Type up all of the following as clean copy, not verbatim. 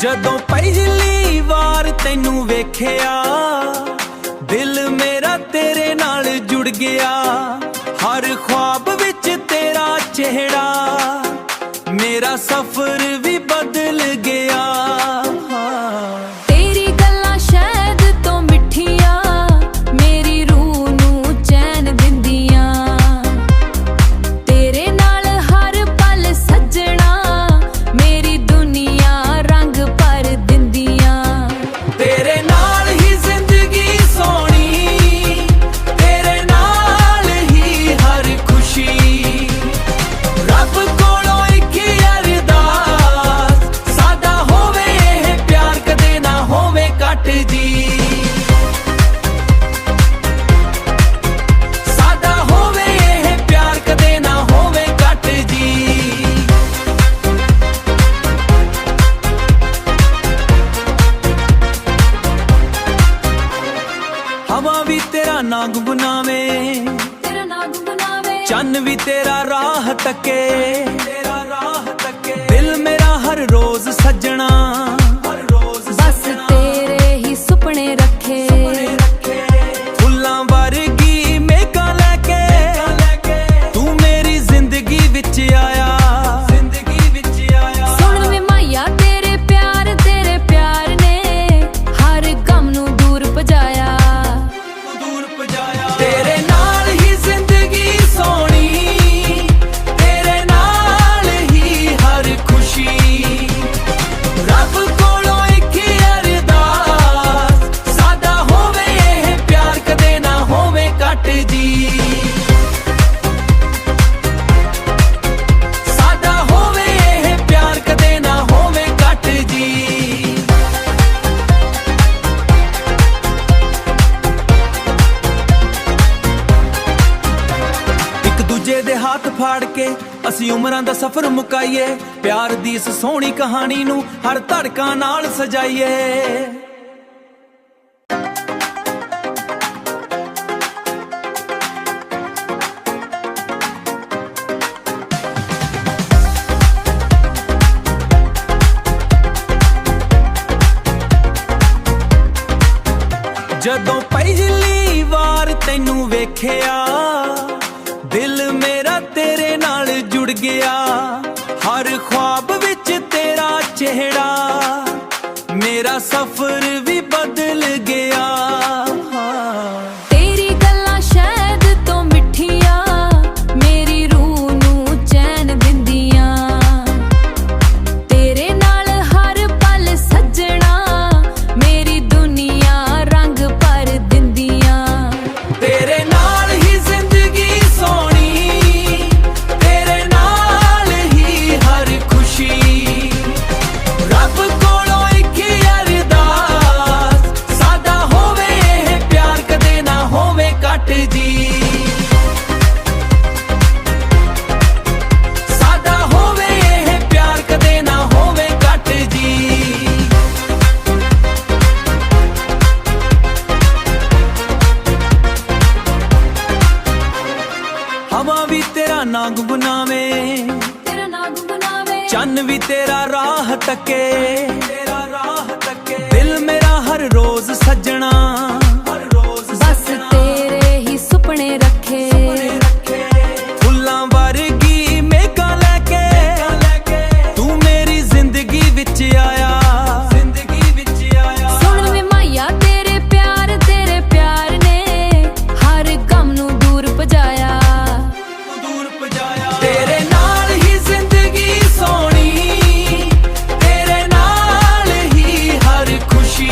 ਜਦੋਂ ਪਹਿਲੀ ਵਾਰ ਤੈਨੂੰ ਵੇਖਿਆ ਦਿਲ ਮੇਰਾ ਤੇਰੇ ਨਾਲ ਜੁੜ ਗਿਆ। ਹਰ ख्वाब ਵਿੱਚ ਤੇਰਾ ਚਿਹਰਾ ਮੇਰਾ ਸਫ਼ਰ ਵੀ ਬਦਲ ਗਿਆ। ਤੇਰੀ ਗੱਲਾਂ ਸ਼ਾਇਦ ਤੋਂ ਮਿੱਠੀਆਂ ਮੇਰੀ ਰੂਹ ਨੂੰ ਚੈਨ ਦਿੰਦੀਆਂ। ਤੇਰੇ ਨਾਲ ਹਰ ਪਲ ਸੱਜਣਾ ਮੇਰੀ ਦੁਨੀਆ ਰੰਗ ਭਰ ਦਿੰਦੀਆਂ। ਤੇਰੇ ਨਾਲ ਹੀ ਜ਼ਿੰਦਗੀ ਸੋਹਣੀ, ਤੇਰੇ ਨਾਲ ਹੀ ਹਰ ਖੁਸ਼ੀ। ਰੱਬ ਕੋਲੋਂ ਇੱਕ ਅਰਦਾਸ, ਸਾਡਾ ਹੋਵੇ ਇਹ ਪਿਆਰ ਕਦੇ ਨਾ ਹੋਵੇ ਘੱਟ ਜੀ। ਸਾਡਾ ਹੋਵੇ ਇਹ ਪਿਆਰ ਕਦੇ ਨਾ ਹੋਵੇ ਘੱਟ ਜੀ। ਹਵਾ ਵੀ ਤੇਰਾ ਨਾਂ ਗੁੰਗਨਾਵੇ, ਤੇਰਾ ਨਾਂ ਗੁੰਗਨਾਵੇ। ਚੰਨ ਵੀ ਤੇਰਾ ਰਾਹ ਤੱਕੇ, ਦਿਲ ਮੇਰਾ ਹਰ ਰੋਜ਼ ਸੱਜਣਾ ਬਸ ਤੇਰੇ ਹੀ ਸੁਪਨੇ ਰੱਖੇ। ਫੁੱਲਾਂ ਵਰਗੀ ਮੇਘਾਂ ਲੈ ਕੇ ਤੂੰ ਮੇਰੀ ਜ਼ਿੰਦਗੀ ਵਿੱਚ ਆਇਆ। ਸੁਣ ਵੇ ਮਾਇਆ ਤੇਰੇ ਪਿਆਰ ਨੇ ਹਰ ਗਮ ਨੂੰ ਦੂਰ ਭਜਾਇਆ। ਤੇਰੇ ਨਾਲ ਹੀ ਜ਼ਿੰਦਗੀ ਸੋਹਣੀ, ਤੇਰੇ ਨਾਲ ਹੀ ਹਰ ਖੁਸ਼ੀ। ਰੱਬ ਕੋਲੋਂ ਇੱਕ ਅਰਦਾਸ, ਸਾਡਾ ਹੋਵੇ ਇਹ ਪਿਆਰ ਕਦੇ ਨਾ ਹੋਵੇ ਘੱਟ ਜੀ। ਸਾਡਾ ਹੋਵੇ ਇਹ ਪਿਆਰ ਕਦੇ ਨਾ ਹੋਵੇ ਘੱਟ ਜੀ। ਇੱਕ ਦੂਜੇ ਦੇ ਹੱਥ ਫਾੜ ਕੇ ਅਸੀਂ ਉਮਰਾਂ ਦਾ ਸਫ਼ਰ ਮੁਕਾਈਏ। ਪਿਆਰ ਦੀ ਇਸ ਸੋਹਣੀ ਕਹਾਣੀ ਨੂੰ ਹਰ ਧੜਕਾਂ ਨਾਲ ਸਜਾਈਏ। ਜਦੋਂ ਪਹਿਲੀ ਵਾਰ ਤੈਨੂੰ ਵੇਖਿਆ ਦਿਲ ਮੇਰਾ ਤੇਰੇ ਨਾਲ ਜੁੜ ਗਿਆ। ਹਰ ख्वाब ਵਿੱਚ ਤੇਰਾ ਚਿਹਰਾ ਮੇਰਾ ਸਫ਼ਰ ਵੀ ਬਦਲ ਗਿਆ। ਤੇਰੀ ਗੱਲਾਂ ਸ਼ਾਇਦ ਤੋਂ ਮਿੱਠੀਆਂ ਮੇਰੀ ਰੂਹ ਨੂੰ ਚੈਨ ਦਿੰਦੀਆਂ। ਤੇਰੇ ਨਾਲ ਹਰ ਪਲ ਸੱਜਣਾ ਮੇਰੀ ਦੁਨੀਆ ਰੰਗ ਭਰ ਦਿੰਦੀਆਂ। ਤੇਰੇ ਨਾਲ ਹੀ ਜ਼ਿੰਦਗੀ ਸੋਹਣੀ, ਤੇਰੇ ਨਾਲ ਹੀ ਹਰ ਖੁਸ਼ੀ। ਰੱਬ ਕੋਲੋਂ ਇੱਕ ਅਰਦਾਸ, ਸਾਡਾ ਹੋਵੇ ਇਹ ਪਿਆਰ ਕਦੇ ਨਾ ਹੋਵੇ ਘੱਟ ਜੀ। ਸਾਡਾ ਹੋਵੇ ਇਹ ਪਿਆਰ ਕਦੇ ਨਾ ਹੋਵੇ ਘੱਟ ਜੀ। ਹਵਾ ਵੀ ਤੇਰਾ ਨਾਂ ਗੁੰਗਨਾਵੇ, ਤੇਰਾ ਨਾਂ ਗੁੰਗਨਾਵੇ। ਚੰਨ ਵੀ ਤੇਰਾ ਰਾਹ ਤੱਕੇ, ਦਿਲ ਮੇਰਾ ਹਰ ਰੋਜ਼ ਸੱਜਣਾ ਬਸ ਤੇਰੇ ਹੀ ਸੁਪਨੇ ਰੱਖੇ। ਫੁੱਲਾਂ ਵਰਗੀ ਮੇਘਾਂ ਲੈ ਕੇ ਤੂੰ ਮੇਰੀ ਜ਼ਿੰਦਗੀ ਵਿੱਚ ਆਇਆ। ਸੁਣ ਵੇ ਮਾਇਆ ਤੇਰੇ ਪਿਆਰ ਨੇ ਹਰ ਗਮ ਨੂੰ ਦੂਰ ਭਜਾਇਆ। ਤੇਰੇ ਨਾਲ ਹੀ ਜ਼ਿੰਦਗੀ ਸੋਹਣੀ, ਤੇਰੇ ਨਾਲ ਹੀ ਹਰ ਖੁਸ਼ੀ।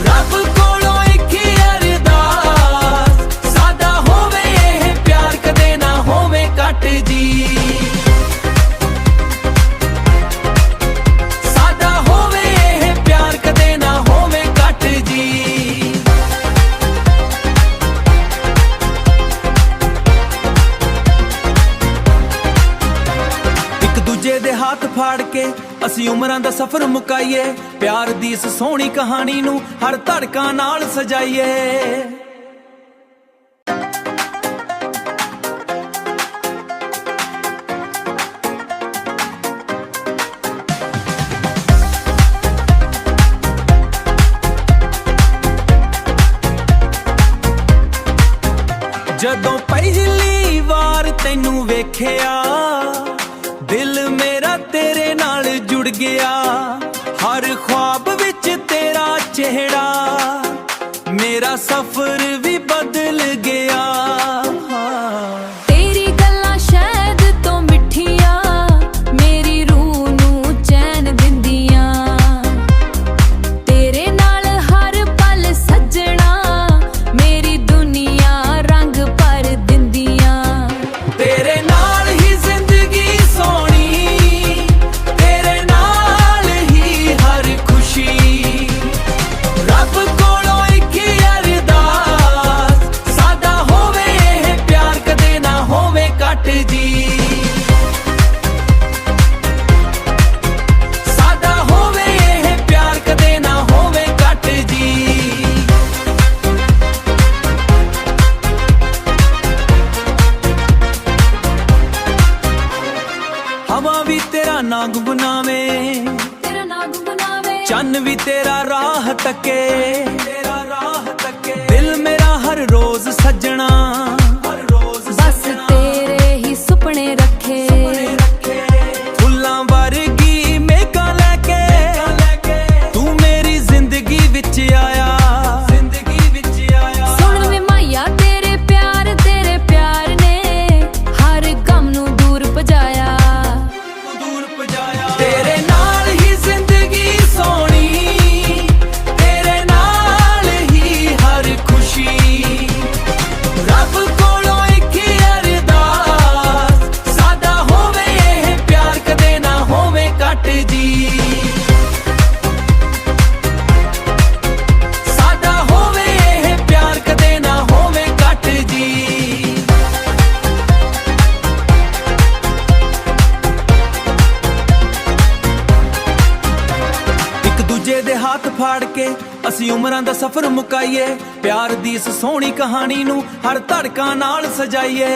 ਰੱਬ ਕੋਲੋਂ ਇੱਕ ਅਰਦਾਸ, ਸਾਡਾ ਹੋਵੇ ਇਹ ਪਿਆਰ ਕਦੇ ਨਾ ਹੋਵੇ ਘੱਟ ਜੀ। ਸਾਡਾ ਹੋਵੇ ਇਹ ਪਿਆਰ ਕਦੇ ਨਾ ਹੋਵੇ ਘੱਟ ਜੀ। ਇੱਕ ਦੂਜੇ ਦੇ ਹੱਥ ਫਾੜ ਕੇ ਅਸੀਂ ਉਮਰਾਂ ਦਾ ਸਫ਼ਰ ਮੁਕਾਈਏ। ਪਿਆਰ ਦੀ ਇਸ ਸੋਹਣੀ ਕਹਾਣੀ ਨੂੰ ਹਰ ਧੜਕਾਂ ਨਾਲ ਸਜਾਈਏ। ਜੁੜ ਗਿਆ ਹਰ ख्वाब ਵਿੱਚ ਤੇਰਾ ਚਿਹਰਾ ਮੇਰਾ ਸਫ਼ਰ ਵੀ ਬਦਲ ਗਿਆ ਤੇਰੀ ਗੱਲਾਂ ਸ਼ਾਇਦ ਤੋਂ ਮਿੱਠੀਆਂ ਮੇਰੀ ਰੂਹ ਨੂੰ ਚੈਨ ਦਿੰਦੀਆਂ ਤੇਰੇ ਨਾਲ ਹਰ ਪਲ ਸੱਜਣਾ ਮੇਰੀ ਦੁਨੀਆ ਰੰਗ ਭਰ ਦਿੰਦੀਆਂ ਤੇਰੇ ਨਾਲ ਹੀ ਜ਼ਿੰਦਗੀ ਸੋਹਣੀ ਤੇਰੇ ਨਾਲ ਹੀ ਹਰ ਖੁਸ਼ੀ ਰੱਬ ਕੋਲੋਂ ਇੱਕ ਅਰਦਾਸ ਸਾਦਾ ਹੋਵੇ ਇਹ ਪਿਆਰ ਕਦੇ ਨਾ ਹੋਵੇ ਕੱਟ ਜੀ ਸਾਦਾ ਹੋਵੇ ਇਹ ਪਿਆਰ ਕਦੇ ਨਾ ਹੋਵੇ ਕੱਟ ਜੀ ਹਵਾ ਵੀ ਤੇਰਾ ਨਾਂ ਗੁੰਗਨਾਵੇ ਤੇਰਾ ਨਾਂ ਗੁੰਗਨਾਵੇ ਚੰਨ ਵੀ ਤੇਰਾ ਰਾਹ ਤੱਕੇ ਦਿਲ ਮੇਰਾ ਹਰ ਰੋਜ਼ ਸੱਜਣਾ ਬਸ ਤੇਰੇ ਹੀ ਸੁਪਨੇ ਰੱਖੇ ਫੁੱਲਾਂ ਵਰਗੀ ਮੇਘਾਂ ਲੈ ਕੇ ਤੂੰ ਮੇਰੀ ਜ਼ਿੰਦਗੀ ਵਿੱਚ ਆਇਆ ਸੁਣ ਵੇ ਮਾਇਆ ਤੇਰੇ ਪਿਆਰ ਨੇ ਹਰ ਗਮ ਨੂੰ ਦੂਰ ਭਜਾਇਆ ਤੇਰੇ ਨਾਲ ਹੀ ਜ਼ਿੰਦਗੀ ਸੋਹਣੀ ਤੇਰੇ ਨਾਲ ਹੀ ਹਰ ਖੁਸ਼ੀ ਰੱਬ ਕੋਲੋਂ ਇੱਕ ਅਰਦਾਸ ਸਾਦਾ ਹੋਵੇ ਇਹ ਪਿਆਰ ਕਦੇ ਨਾ ਹੋਵੇ ਕੱਟ ਜੀ ਸਾਦਾ ਹੋਵੇ ਇਹ ਪਿਆਰ ਕਦੇ ਨਾ ਹੋਵੇ ਕੱਟ ਜੀ ਇੱਕ ਦੂਜੇ ਦੇ ਹੱਥ ਫਾੜ ਕੇ ਅਸੀਂ ਉਮਰਾਂ ਦਾ ਸਫ਼ਰ ਮੁਕਾਈਏ ਪਿਆਰ ਦੀ ਇਸ ਸੋਹਣੀ ਕਹਾਣੀ ਨੂੰ ਹਰ ਧੜਕਾਂ ਨਾਲ ਸਜਾਈਏ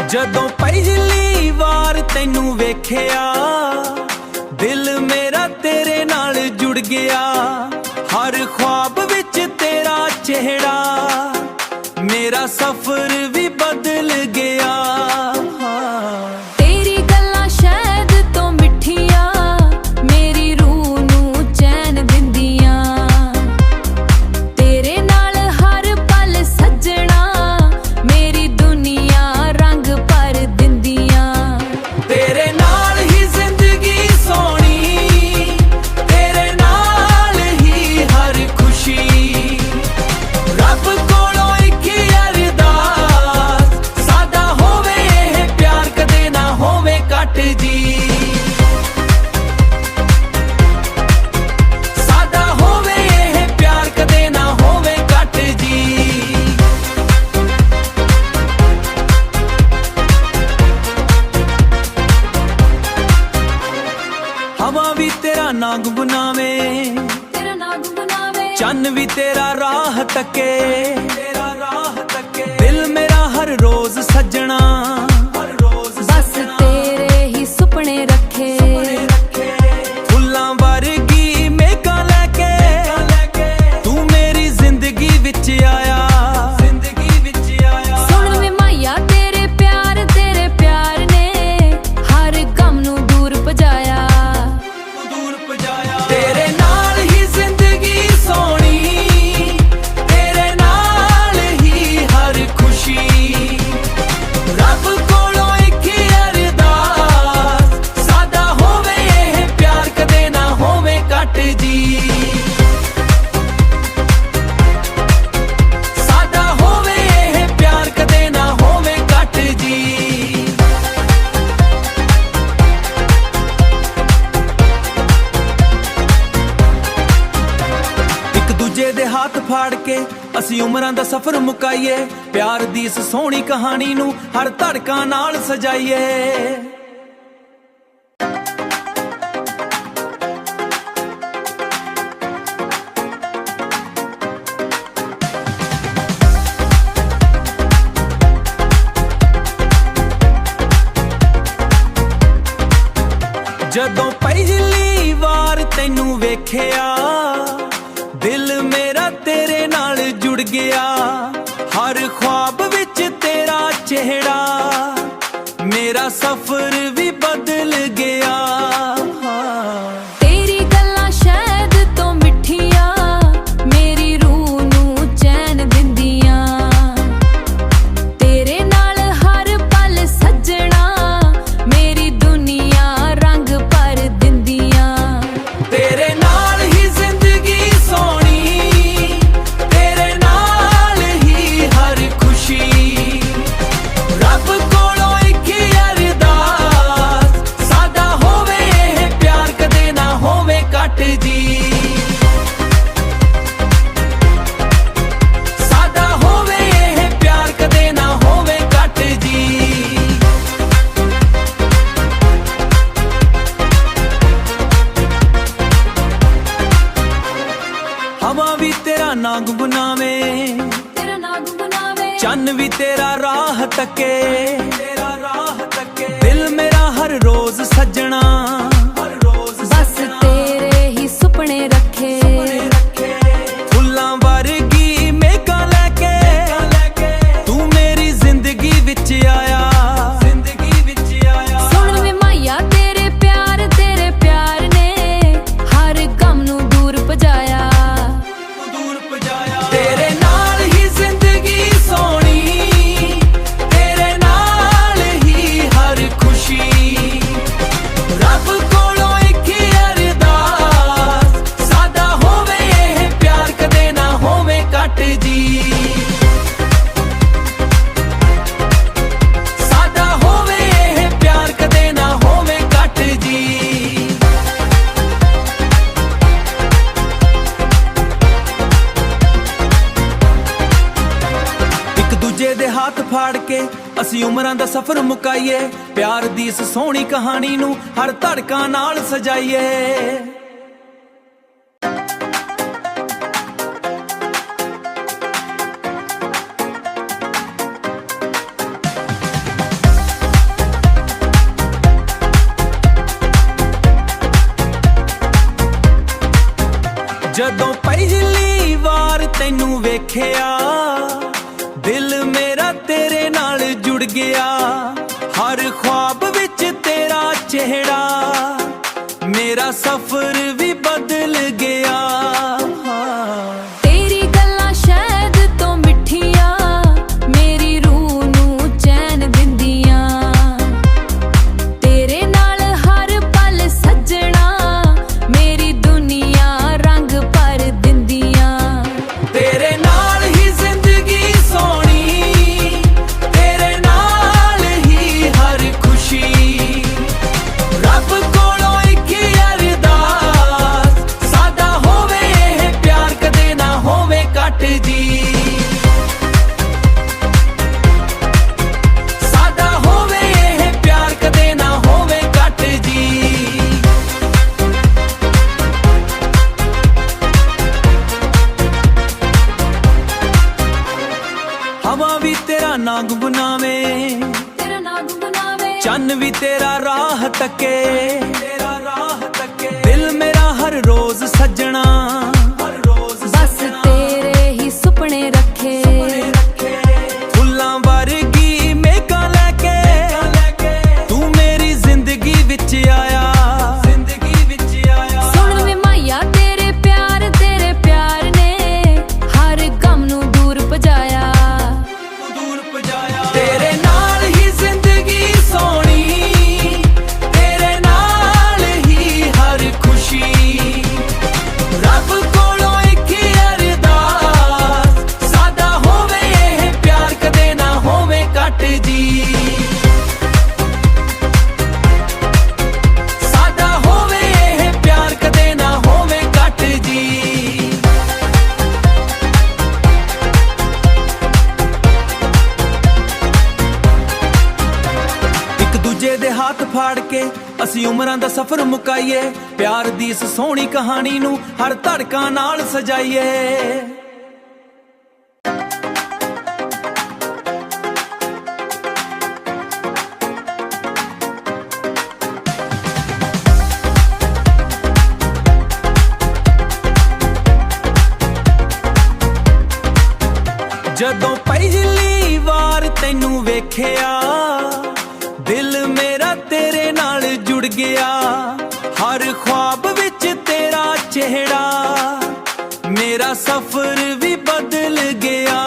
ਜਦੋਂ ਪਹਿਲੀ ਵਾਰ ਤੈਨੂੰ ਵੇਖਿਆ ਦਿਲ ਮੇਰਾ ਤੇਰੇ ਨਾਲ ਜੁੜ ਗਿਆ ਹਰ ख्वाब ਵਿੱਚ ਤੇਰਾ ਚਿਹਰਾ ਮੇਰਾ ਸਫ਼ਰ ਵੀ ਬਦਲ ਗਿਆ ਤੇਰੀ ਗੱਲਾਂ ਸ਼ਾਇਦ ਤੋਂ ਮਿੱਠੀਆਂ ਮੇਰੀ ਰੂਹ ਨੂੰ ਚੈਨ ਦਿੰਦੀਆਂ ਤੇਰੇ ਨਾਲ ਹਰ ਪਲ ਸੱਜਣਾ ਮੇਰੀ ਦੁਨੀਆ ਰੰਗ ਭਰ ਦਿੰਦੀਆਂ ਤੇਰੇ ਨਾਲ ਹੀ ਜ਼ਿੰਦਗੀ ਸੋਹਣੀ ਤੇਰੇ ਨਾਲ ਹੀ ਹਰ ਖੁਸ਼ੀ ਰੱਬ ਕੋਲੋਂ ਇੱਕ ਅਰਦਾਸ ਸਾਦਾ ਹੋਵੇ ਇਹ ਪਿਆਰ ਕਦੇ ਨਾ ਹੋਵੇ ਕੱਟ ਜੀ ਸਾਦਾ ਹੋਵੇ ਇਹ ਪਿਆਰ ਕਦੇ ਨਾ ਹੋਵੇ ਕੱਟ ਜੀ ਹਵਾ ਵੀ ਤੇਰਾ ਨਾਂ ਗੁੰਗਨਾਵੇ ਤੇਰਾ ਨਾਂ ਗੁੰਗਨਾਵੇ ਚੰਨ ਵੀ ਤੇਰਾ ਰਾਹ ਤੱਕੇ ਦਿਲ ਮੇਰਾ ਹਰ ਰੋਜ਼ ਸੱਜਣਾ ਬਸ ਤੇਰੇ ਹੀ ਸੁਪਨੇ ਰੱਖੇ ਫੁੱਲਾਂ ਵਰਗੀ ਮੇਘਾਂ ਲੈ ਕੇ ਤੂੰ ਮੇਰੀ ਜ਼ਿੰਦਗੀ ਵਿੱਚ ਆਇਆ ਸੁਣ ਵੇ ਮਾਇਆ ਤੇਰੇ ਪਿਆਰ ਨੇ ਹਰ ਗਮ ਨੂੰ ਦੂਰ ਭਜਾਇਆ ਤੇਰੇ ਨਾਲ ਹੀ ਜ਼ਿੰਦਗੀ ਸੋਹਣੀ ਤੇਰੇ ਨਾਲ ਹੀ ਹਰ ਖੁਸ਼ੀ ਰੱਬ ਕੋਲੋਂ ਇੱਕ ਅਰਦਾਸ ਸਾਦਾ ਹੋਵੇ ਇਹ ਪਿਆਰ ਕਦੇ ਨਾ ਹੋਵੇ ਕੱਟ ਜੀ ਸਾਦਾ ਹੋਵੇ ਇਹ ਪਿਆਰ ਕਦੇ ਨਾ ਹੋਵੇ ਕੱਟ ਜੀ ਇੱਕ ਦੂਜੇ ਦੇ ਹੱਥ ਫਾੜ ਕੇ ਅਸੀਂ ਉਮਰਾਂ ਦਾ ਸਫ਼ਰ ਮੁਕਾਈਏ ਪਿਆਰ ਦੀ ਇਸ ਸੋਹਣੀ ਕਹਾਣੀ ਨੂੰ ਹਰ ਧੜਕਾਂ ਨਾਲ ਸਜਾਈਏ ਜਦੋਂ ਪਹਿਲੀ ਵਾਰ ਤੈਨੂੰ ਵੇਖਿਆ ਦਿਲ ਮੇਰਾ ਤੇਰੇ ਨਾਲ ਜੁੜ ਗਿਆ ਹਰ ख्वाब ਵਿੱਚ ਤੇਰਾ ਚਿਹਰਾ ਮੇਰਾ ਸਫ਼ਰ ਵੀ ਬਦਲ ਗਿਆ ਤੇਰੀ ਗੱਲਾਂ ਸ਼ਾਇਦ ਤੋਂ ਮਿੱਠੀਆਂ ਮੇਰੀ ਰੂਹ ਨੂੰ ਚੈਨ ਦਿੰਦੀਆਂ ਤੇਰੇ ਨਾਲ ਹਰ ਪਲ ਸੱਜਣਾ ਮੇਰੀ ਦੁਨੀਆ ਰੰਗ ਭਰ ਦਿੰਦੀਆਂ ਤੇਰੇ ਨਾਲ ਹੀ ਜ਼ਿੰਦਗੀ ਸੋਹਣੀ ਤੇਰੇ ਨਾਲ ਹੀ ਹਰ ਖੁਸ਼ੀ ਰੱਬ ਕੋਲੋਂ ਇੱਕ ਅਰਦਾਸ ਸਾਡਾ ਹੋਵੇ ਇਹ ਪਿਆਰ ਕਦੇ ਨਾ ਹੋਵੇ ਕੱਟ ਜੀ ਸਾਡਾ ਹੋਵੇ ਇਹ ਪਿਆਰ ਕਦੇ ਨਾ ਹੋਵੇ ਕੱਟ ਜੀ ਹਵਾ ਵੀ ਤੇਰਾ ਨਾਂ ਗੁੰਗਨਾਵੇ ਤੇਰਾ ਨਾਂ ਗੁੰਗਨਾਵੇ ਚੰਨ ਵੀ ਤੇਰਾ ਰਾਹ ਤੱਕੇ ਦਿਲ ਮੇਰਾ ਹਰ ਰੋਜ਼ ਸੱਜਣਾ ਬਸ ਤੇਰੇ ਹੀ ਸੁਪਨੇ ਰੱਖੇ ਫੁੱਲਾਂ ਵਰਗੀ ਮੇਘਾਂ ਲੈ ਕੇ ਤੂੰ ਮੇਰੀ ਜ਼ਿੰਦਗੀ ਵਿੱਚ ਆਇਆ ਸੁਣ ਵੇ ਮਾਇਆ ਤੇਰੇ ਪਿਆਰ ਨੇ ਹਰ ਗਮ ਨੂੰ ਦੂਰ ਭਜਾਇਆ ਤੇਰੇ ਨਾਲ ਹੀ ਜ਼ਿੰਦਗੀ ਸੋਹਣੀ ਤੇਰੇ ਨਾਲ ਹੀ ਹਰ ਖੁਸ਼ੀ ਰੱਬ ਕੋਲੋਂ ਇੱਕ ਅਰਦਾਸ ਸਾਡਾ ਹੋਵੇ ਇਹ ਪਿਆਰ ਕਦੇ ਨਾ ਹੋਵੇ ਕੱਟ ਜੀ ਸਾਡਾ ਹੋਵੇ ਇਹ ਪਿਆਰ ਕਦੇ ਨਾ ਹੋਵੇ ਕੱਟ ਜੀ ਇੱਕ ਦੂਜੇ ਦੇ ਹੱਥ ਫਾੜ ਕੇ ਅਸੀਂ ਉਮਰਾਂ ਦਾ ਸਫ਼ਰ ਮੁਕਾਈਏ ਪਿਆਰ ਦੀ ਇਸ ਸੋਹਣੀ ਕਹਾਣੀ ਨੂੰ ਹਰ ਧੜਕਾਂ ਨਾਲ ਸਜਾਈਏ ਜਦੋਂ ਪਹਿਲੀ ਵਾਰ ਤੈਨੂੰ ਵੇਖਿਆ ਦਿਲ ਮੇਰਾ ਤੇਰੇ ਨਾਲ ਜੁੜ ਗਿਆ ਹਰ ख्वाब ਵਿੱਚ ਤੇਰਾ ਚਿਹਰਾ ਮੇਰਾ ਸਫ਼ਰ ਵੀ ਬਦਲ ਗਿਆ ਤੇਰੀ ਗੱਲਾਂ ਸ਼ਾਇਦ ਤੋਂ ਮਿੱਠੀਆਂ ਮੇਰੀ ਰੂਹ ਨੂੰ ਚੈਨ ਦਿੰਦੀਆਂ ਤੇਰੇ ਨਾਲ ਹਰ ਪਲ ਸੱਜਣਾ ਮੇਰੀ ਦੁਨੀਆ ਰੰਗ ਭਰ ਦਿੰਦੀਆਂ ਤੇਰੇ ਨਾਲ ਹੀ ਜ਼ਿੰਦਗੀ ਸੋਹਣੀ ਤੇਰੇ ਨਾਲ ਹੀ ਹਰ ਖੁਸ਼ੀ ਰੱਬ ਕੋਲੋਂ ਇੱਕ ਅਰਦਾਸ ਸਾਡਾ ਹੋਵੇ ਇਹ ਪਿਆਰ ਕਦੇ ਨਾ ਹੋਵੇ ਕੱਟ ਜੀ ਸਾਡਾ ਹੋਵੇ ਇਹ ਪਿਆਰ ਕਦੇ ਨਾ ਹੋਵੇ ਕੱਟ ਜੀ ਹਵਾ ਵੀ ਤੇਰਾ ਨਾਂ ਗੁੰਗਨਾਵੇ ਤੇਰਾ ਨਾਂ ਗੁੰਗਨਾਵੇ ਚੰਨ ਵੀ ਤੇਰਾ ਰਾਹ ਤੱਕੇ ਦਿਲ ਮੇਰਾ ਹਰ ਰੋਜ਼ ਸੱਜਣਾ ਬਸ ਤੇਰੇ ਹੀ ਸੁਪਨੇ ਰੱਖੇ ਫੁੱਲਾਂ ਵਰਗੀ ਮੇਘਾਂ ਲੈ ਕੇ ਤੂੰ ਮੇਰੀ ਜ਼ਿੰਦਗੀ ਵਿੱਚ ਆਇਆ ਸੁਣ ਵੇ ਮਾਇਆ ਤੇਰੇ ਪਿਆਰ ਨੇ ਹਰ ਗਮ ਨੂੰ ਦੂਰ ਭਜਾਇਆ ਤੇਰੇ ਨਾਲ ਹੀ ਜ਼ਿੰਦਗੀ ਸੋਹਣੀ ਤੇਰੇ ਨਾਲ ਹੀ ਹਰ ਖੁਸ਼ੀ ਰੱਬ ਕੋਲੋਂ ਇੱਕ ਅਰਦਾਸ ਸਾਡਾ ਹੋਵੇ ਇਹ ਪਿਆਰ ਕਦੇ ਨਾ ਹੋਵੇ ਕੱਟ ਜੀ ਸਾਡਾ ਹੋਵੇ ਇਹ ਪਿਆਰ ਕਦੇ ਨਾ ਹੋਵੇ ਕੱਟ ਜੀ ਇੱਕ ਦੂਜੇ ਦੇ ਹੱਥ ਫਾੜ ਕੇ ਅਸੀਂ ਉਮਰਾਂ ਦਾ ਸਫ਼ਰ ਮੁਕਾਈਏ ਪਿਆਰ ਦੀ ਇਸ ਸੋਹਣੀ ਕਹਾਣੀ ਨੂੰ ਹਰ ਧੜਕਾਂ ਨਾਲ ਸਜਾਈਏ ਬਦਲ ਗਿਆ ਹਰ ख्वाब ਵਿੱਚ ਤੇਰਾ ਚਿਹਰਾ ਮੇਰਾ ਸਫ਼ਰ ਵੀ ਬਦਲ ਗਿਆ